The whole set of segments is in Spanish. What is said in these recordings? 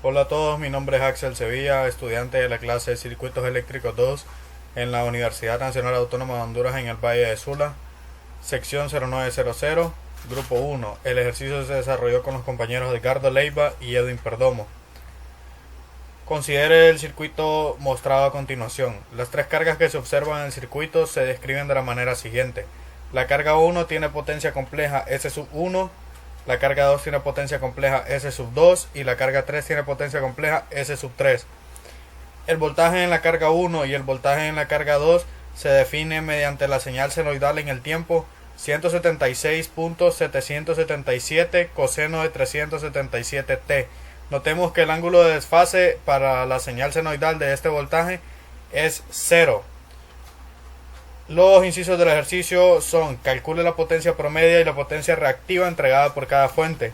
Hola a todos, mi nombre es Axel Sevilla, estudiante de la clase de Circuitos Eléctricos 2 en la Universidad Nacional Autónoma de Honduras en el Valle de Sula, sección 0900, grupo 1. El ejercicio se desarrolló con los compañeros Edgardo Leiva y Edwin Perdomo. Considere el circuito mostrado a continuación. Las tres cargas que se observan en el circuito se describen de la manera siguiente. La carga 1 tiene potencia compleja S1, la carga 2 tiene potencia compleja S2 y la carga 3 tiene potencia compleja S3. El voltaje en la carga 1 y el voltaje en la carga 2 se define mediante la señal senoidal en el tiempo 176.777 coseno de 377t. Notemos que el ángulo de desfase para la señal senoidal de este voltaje es 0. Los incisos del ejercicio son: calcule la potencia promedia y la potencia reactiva entregada por cada fuente.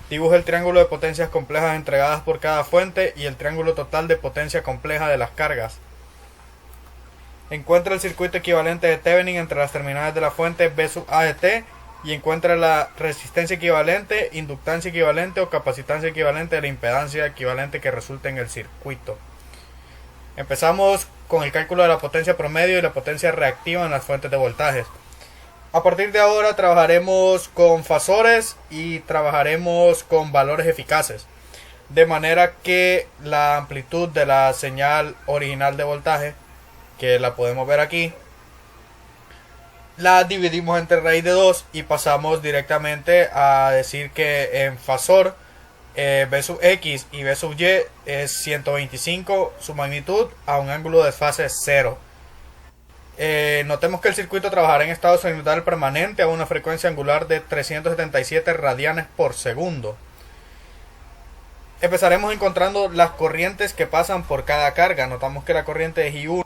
Dibuje el triángulo de potencias complejas entregadas por cada fuente y el triángulo total de potencia compleja de las cargas. Encuentra el circuito equivalente de Thevenin entre las terminales de la fuente B sub A de T y encuentra la resistencia equivalente, inductancia equivalente o capacitancia equivalente de la impedancia equivalente que resulte en el circuito. Empezamos con el cálculo de la potencia promedio y la potencia reactiva en las fuentes de voltajes. A partir de ahora trabajaremos con fasores y trabajaremos con valores eficaces, de manera que la amplitud de la señal original de voltaje, que la podemos ver aquí, la dividimos entre raíz de 2 y pasamos directamente a decir que en fasor B sub X y B sub Y es 125 su magnitud a un ángulo de fase 0. Notemos que el circuito trabajará en estado sinusoidal permanente a una frecuencia angular de 377 radianes por segundo. Empezaremos encontrando las corrientes que pasan por cada carga. Notamos que la corriente es I1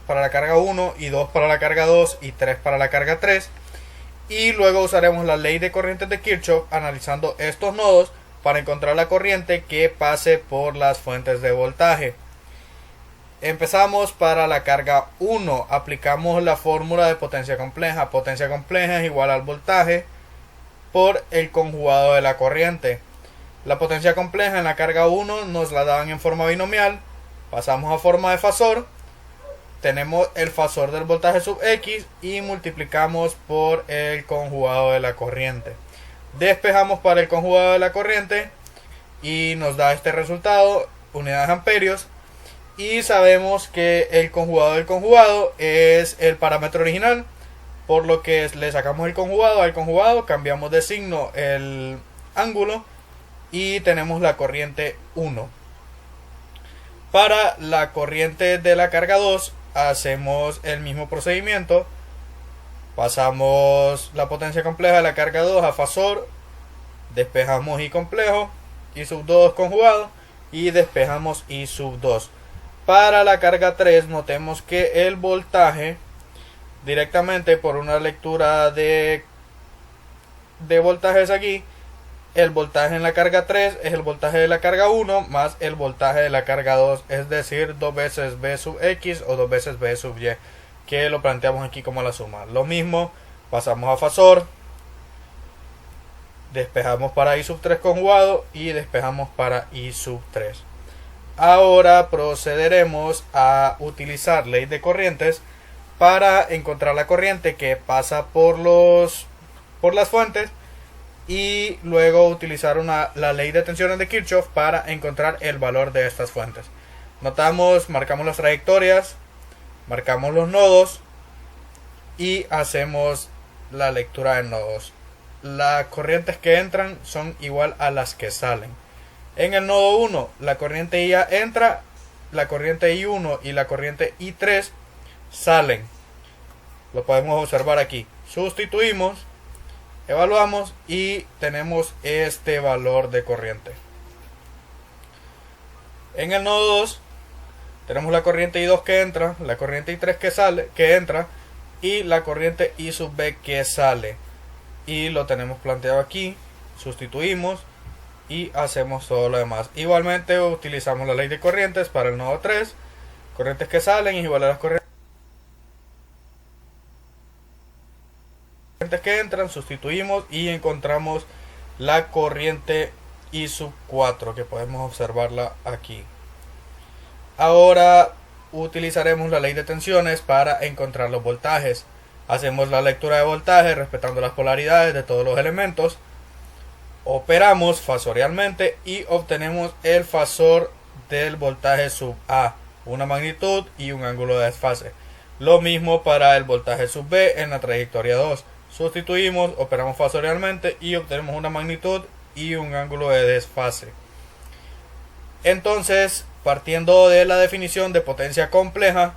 para la carga 1, I2 para la carga 2 y 3 para la carga 3. Y luego usaremos la ley de corrientes de Kirchhoff analizando estos nodos para encontrar la corriente que pase por las fuentes de voltaje. Empezamos para la carga 1. Aplicamos la fórmula de potencia compleja. Potencia compleja es igual al voltaje por el conjugado de la corriente. La potencia compleja en la carga 1 nos la daban en forma binomial. Pasamos a forma de fasor. Tenemos el fasor del voltaje sub X y multiplicamos por el conjugado de la corriente. Despejamos para el conjugado de la corriente y nos da este resultado, unidades amperios. Y sabemos que el conjugado del conjugado es el parámetro original, por lo que le sacamos el conjugado al conjugado, cambiamos de signo el ángulo y tenemos la corriente 1. Para la corriente de la carga 2 hacemos el mismo procedimiento. Pasamos la potencia compleja de la carga 2 a fasor, despejamos I complejo, I sub 2 conjugado y despejamos I sub 2. Para la carga 3 notemos que el voltaje, directamente por una lectura de voltajes aquí, el voltaje en la carga 3 es el voltaje de la carga 1 más el voltaje de la carga 2, es decir, 2 veces B sub X o 2 veces B sub Y, que lo planteamos aquí como la suma. Lo mismo, pasamos a fasor, despejamos para I sub 3 conjugado y despejamos para I sub 3. Ahora procederemos a utilizar ley de corrientes para encontrar la corriente que pasa por las fuentes y luego utilizar la ley de tensiones de Kirchhoff para encontrar el valor de estas fuentes. Marcamos las trayectorias, marcamos los nodos y hacemos la lectura de nodos. Las corrientes que entran son igual a las que salen. En el nodo 1 la corriente IA entra, la corriente I1 y la corriente I3 salen. Lo podemos observar aquí. Sustituimos, evaluamos y tenemos este valor de corriente. En el nodo 2 tenemos la corriente I2 que entra, la corriente I3 que entra y la corriente I sub B que sale. Y lo tenemos planteado aquí. Sustituimos y hacemos todo lo demás. Igualmente utilizamos la ley de corrientes para el nodo 3. Corrientes que salen es igual a las corrientes que entran, sustituimos y encontramos la corriente y sub 4, que podemos observarla aquí. Ahora utilizaremos la ley de tensiones para encontrar los voltajes. Hacemos la lectura de voltaje respetando las polaridades de todos los elementos. Operamos fasorialmente y obtenemos el fasor del voltaje sub A, una magnitud y un ángulo de desfase. Lo mismo para el voltaje sub B en la trayectoria 2. Sustituimos, operamos fasorialmente y obtenemos una magnitud y un ángulo de desfase. Entonces, partiendo de la definición de potencia compleja,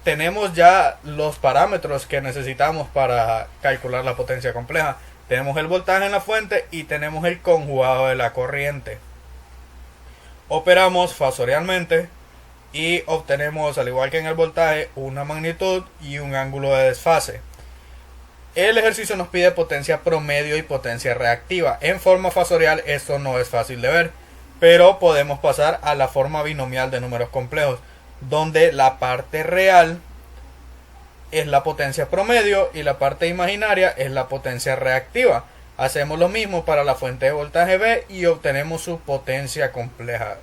tenemos ya los parámetros que necesitamos para calcular la potencia compleja. Tenemos el voltaje en la fuente y tenemos el conjugado de la corriente. Operamos fasorialmente y obtenemos, al igual que en el voltaje, una magnitud y un ángulo de desfase. El ejercicio nos pide potencia promedio y potencia reactiva. En forma fasorial esto no es fácil de ver, pero podemos pasar a la forma binomial de números complejos, donde la parte real es la potencia promedio y la parte imaginaria es la potencia reactiva. Hacemos lo mismo para la fuente de voltaje B y obtenemos su potencia compleja.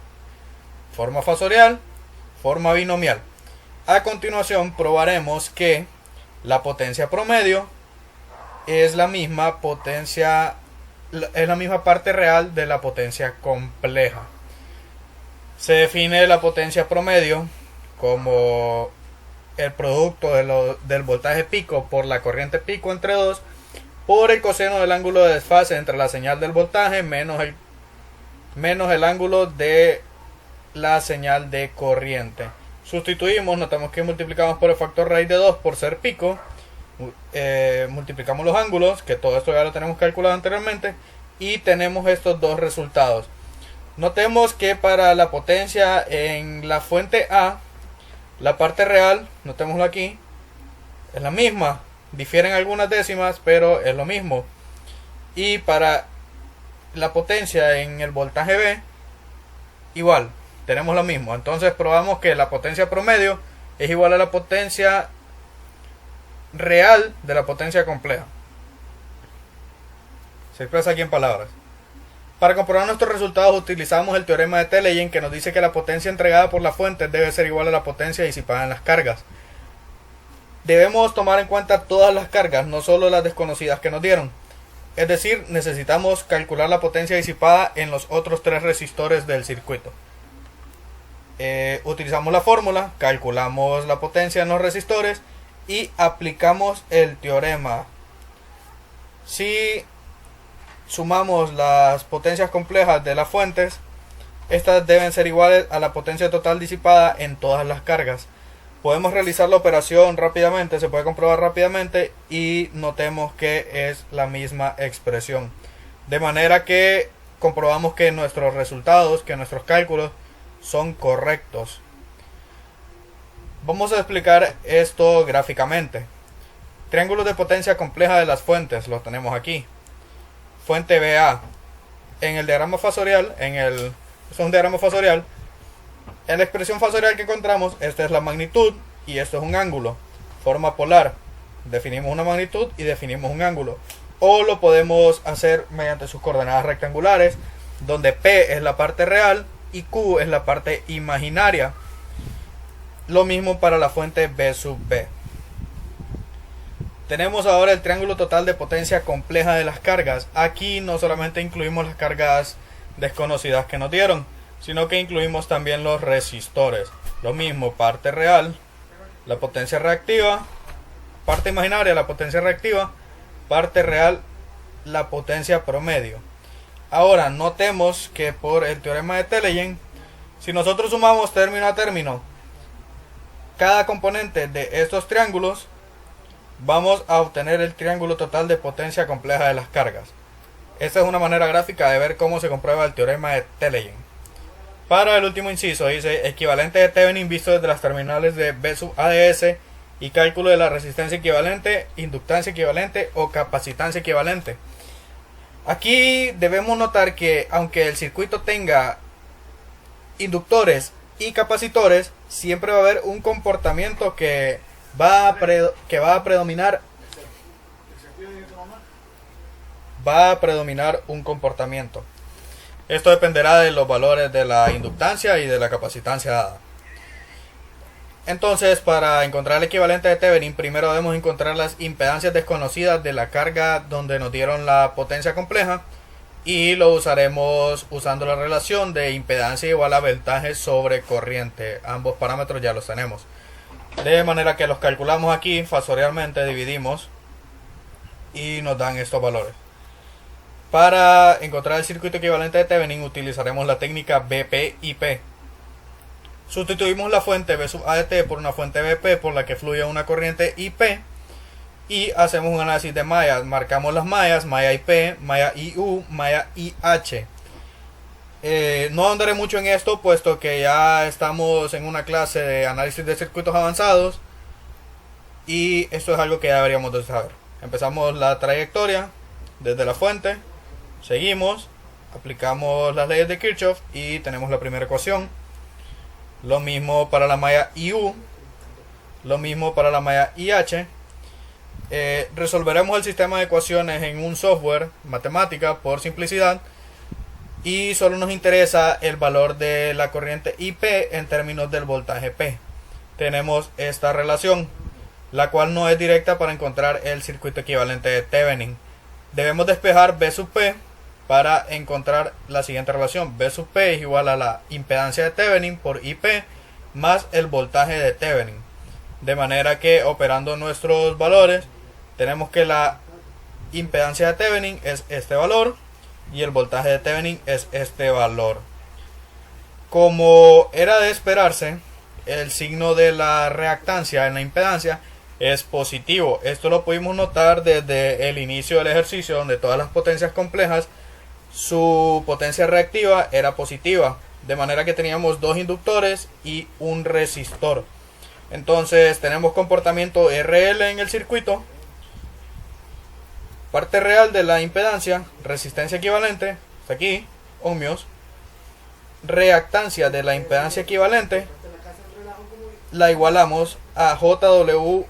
Forma fasorial, forma binomial. A continuación probaremos que la potencia promedio es la misma parte real de la potencia compleja. Se define la potencia promedio como el producto del voltaje pico por la corriente pico entre 2 por el coseno del ángulo de desfase entre la señal del voltaje menos el ángulo de la señal de corriente. Sustituimos, notamos que multiplicamos por el factor raíz de 2 por ser pico, multiplicamos los ángulos, que todo esto ya lo tenemos calculado anteriormente, y tenemos estos dos resultados. Notemos que para la potencia en la fuente A, la parte real, notémoslo aquí, es la misma. Difieren algunas décimas, pero es lo mismo. Y para la potencia en el voltaje B, igual, tenemos lo mismo. Entonces probamos que la potencia promedio es igual a la potencia real de la potencia compleja. Se expresa aquí en palabras. Para comprobar nuestros resultados utilizamos el teorema de Teleyen, que nos dice que la potencia entregada por la fuente debe ser igual a la potencia disipada en las cargas. Debemos tomar en cuenta todas las cargas, no solo las desconocidas que nos dieron. Es decir, necesitamos calcular la potencia disipada en los otros tres resistores del circuito. Utilizamos la fórmula, calculamos la potencia en los resistores y aplicamos el teorema. Si sumamos las potencias complejas de las fuentes, estas deben ser iguales a la potencia total disipada en todas las cargas. Podemos realizar la operación rápidamente, se puede comprobar rápidamente y notemos que es la misma expresión. De manera que comprobamos que nuestros resultados, que nuestros cálculos son correctos. Vamos a explicar esto gráficamente. Triángulos de potencia compleja de las fuentes, los tenemos aquí. Fuente BA. En el diagrama fasorial, es un diagrama fasorial. En la expresión fasorial que encontramos, esta es la magnitud y esto es un ángulo. Forma polar. Definimos una magnitud y definimos un ángulo. O lo podemos hacer mediante sus coordenadas rectangulares, donde P es la parte real y Q es la parte imaginaria. Lo mismo para la fuente B sub B. Tenemos ahora el triángulo total de potencia compleja de las cargas. Aquí no solamente incluimos las cargas desconocidas que nos dieron, sino que incluimos también los resistores. Lo mismo, parte real, la potencia reactiva, parte imaginaria, la potencia reactiva, parte real, la potencia promedio. Ahora, notemos que por el teorema de Teleyen, si nosotros sumamos término a término cada componente de estos triángulos, vamos a obtener el triángulo total de potencia compleja de las cargas. Esta es una manera gráfica de ver cómo se comprueba el teorema de Teleyen. Para el último inciso dice equivalente de Thevenin visto desde las terminales de B sub ADS y cálculo de la resistencia equivalente, inductancia equivalente o capacitancia equivalente. Aquí debemos notar que aunque el circuito tenga inductores y capacitores, siempre va a haber un comportamiento que va a predominar va a predominar un comportamiento. Esto dependerá de los valores de la inductancia y de la capacitancia dada. Entonces, para encontrar el equivalente de Thevenin, primero debemos encontrar las impedancias desconocidas de la carga donde nos dieron la potencia compleja, y lo usaremos usando la relación de impedancia igual a voltaje sobre corriente. Ambos parámetros ya los tenemos, de manera que los calculamos aquí fasorialmente, dividimos y nos dan estos valores. Para encontrar el circuito equivalente de Thevenin utilizaremos la técnica BP-IP. Sustituimos la fuente V sub ADT por una fuente BP por la que fluye una corriente IP y hacemos un análisis de mallas. Marcamos las mallas, malla IP, malla IU, malla IH. No ahondaré mucho en esto puesto que ya estamos en una clase de análisis de circuitos avanzados y esto es algo que ya deberíamos de saber. Empezamos la trayectoria desde la fuente, seguimos, aplicamos las leyes de Kirchhoff y tenemos la primera ecuación. Lo mismo para la malla IU, lo mismo para la malla IH. Resolveremos el sistema de ecuaciones en un software matemática por simplicidad y solo nos interesa el valor de la corriente IP en términos del voltaje P. Tenemos esta relación, la cual no es directa para encontrar el circuito equivalente de Thevenin. Debemos despejar B sub P para encontrar la siguiente relación. B sub P es igual a la impedancia de Thevenin por IP más el voltaje de Thevenin. De manera que operando nuestros valores tenemos que la impedancia de Thevenin es este valor y el voltaje de Thevenin es este valor. Como era de esperarse, el signo de la reactancia en la impedancia es positivo. Esto lo pudimos notar desde el inicio del ejercicio, donde todas las potencias complejas su potencia reactiva era positiva, de manera que teníamos dos inductores y un resistor. Entonces tenemos comportamiento RL en el circuito, parte real de la impedancia, resistencia equivalente, hasta aquí, ohmios, reactancia de la impedancia equivalente, la igualamos a JW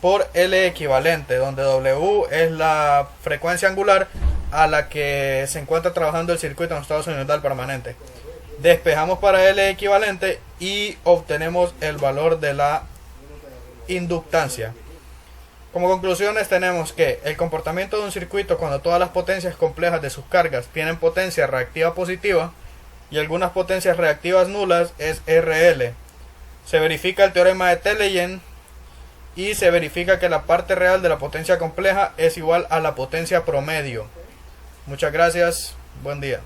por L equivalente, donde W es la frecuencia angular a la que se encuentra trabajando el circuito en estado sinusoidal permanente. Despejamos para L equivalente y obtenemos el valor de la inductancia. Como conclusiones tenemos que el comportamiento de un circuito cuando todas las potencias complejas de sus cargas tienen potencia reactiva positiva y algunas potencias reactivas nulas es RL. Se verifica el teorema de Teleyen y se verifica que la parte real de la potencia compleja es igual a la potencia promedio. Muchas gracias, buen día.